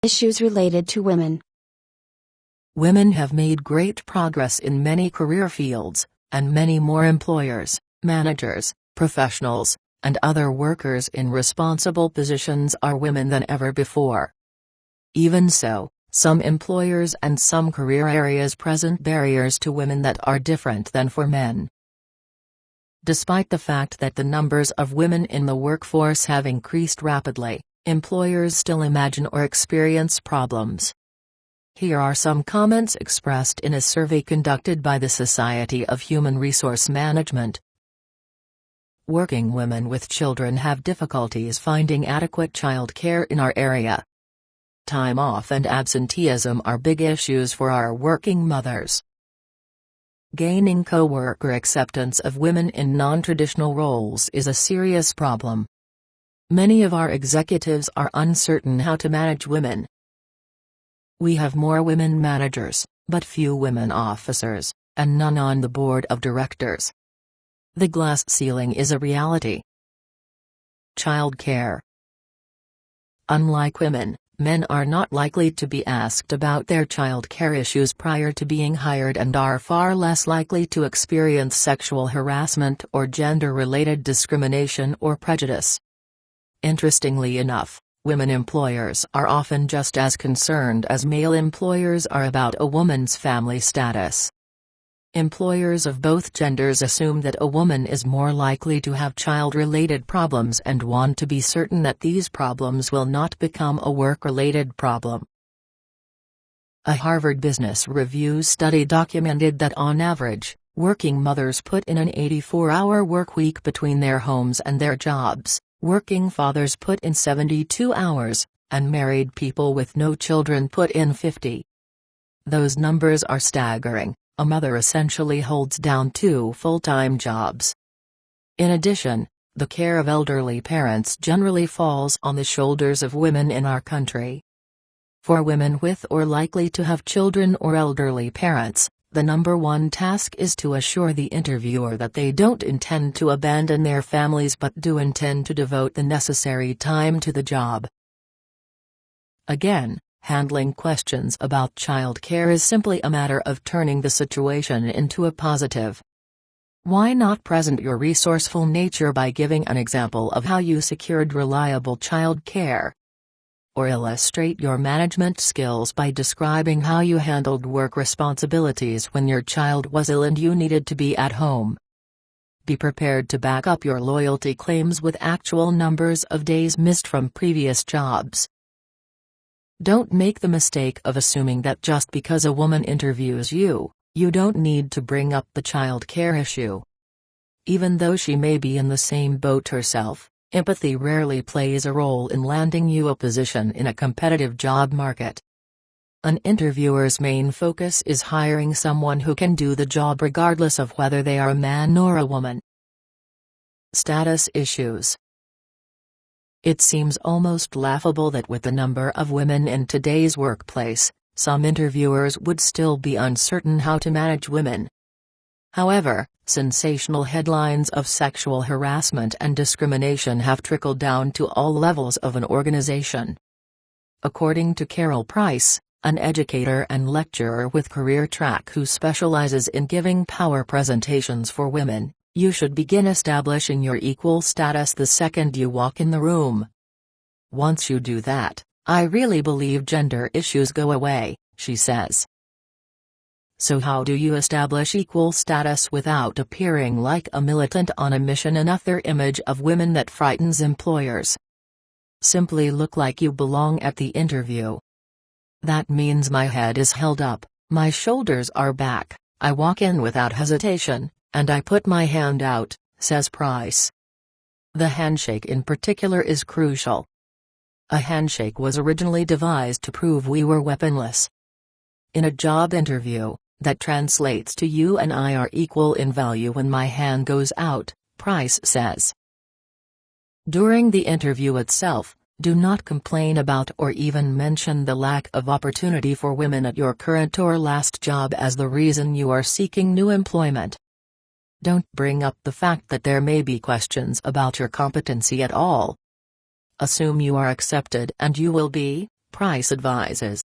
Issues related to women. Women have made great progress in many career fields, and many more employers, managers, professionals, and other workers in responsible positions are women than ever before. Even so, some employers and some career areas present barriers to women that are different than for men. Despite the fact that the numbers of women in the workforce have increased rapidly, employers still imagine or experience problems. Here are some comments expressed in a survey conducted by the Society of Human Resource Management. Working women with children have difficulties finding adequate child care in our area. Time off and absenteeism are big issues for our working mothers. Gaining co-worker acceptance of women in non-traditional roles is a serious problem. Many of our executives are uncertain how to manage women. We have more women managers, but few women officers, and none on the board of directors. The glass ceiling is a reality. Child care. Unlike women, men are not likely to be asked about their child care issues prior to being hired and are far less likely to experience sexual harassment or gender-related discrimination or prejudice. Interestingly enough, women employers are often just as concerned as male employers are about a woman's family status. Employers of both genders assume that a woman is more likely to have child-related problems and want to be certain that these problems will not become a work-related problem. A Harvard Business Review study documented that on average, working mothers put in an 84-hour work week between their homes and their jobs. Working fathers put in 72 hours, and married people with no children put in 50. Those numbers are staggering. A mother essentially holds down 2 full-time jobs. In addition, the care of elderly parents generally falls on the shoulders of women in our country. For women with or likely to have children or elderly parents, the number one task is to assure the interviewer that they don't intend to abandon their families but do intend to devote the necessary time to the job. Again, handling questions about child care is simply a matter of turning the situation into a positive. Why not present your resourceful nature by giving an example of how you secured reliable child care? Or illustrate your management skills by describing how you handled work responsibilities when your child was ill and you needed to be at home. Be prepared to back up your loyalty claims with actual numbers of days missed from previous jobs. Don't make the mistake of assuming that just because a woman interviews you, you don't need to bring up the child care issue. Even though she may be in the same boat herself, empathy rarely plays a role in landing you a position in a competitive job market. An interviewer's main focus is hiring someone who can do the job regardless of whether they are a man or a woman. Status issues. It seems almost laughable that with the number of women in today's workplace, some interviewers would still be uncertain how to manage women. However, sensational headlines of sexual harassment and discrimination have trickled down to all levels of an organization. According to Carol Price, an educator and lecturer with Career Track who specializes in giving power presentations for women, you should begin establishing your equal status the second you walk in the room. Once you do that, I really believe gender issues go away, she says. So how do you establish equal status without appearing like a militant on a mission? Another image of women that frightens employers. Simply look like you belong at the interview. That means my head is held up, my shoulders are back, I walk in without hesitation, and I put my hand out, says Price. The handshake in particular is crucial. A handshake was originally devised to prove we were weaponless. In a job interview, that translates to you and I are equal in value when my hand goes out, Price says. During the interview itself, do not complain about or even mention the lack of opportunity for women at your current or last job as the reason you are seeking new employment. Don't bring up the fact that there may be questions about your competency at all. Assume you are accepted and you will be, Price advises.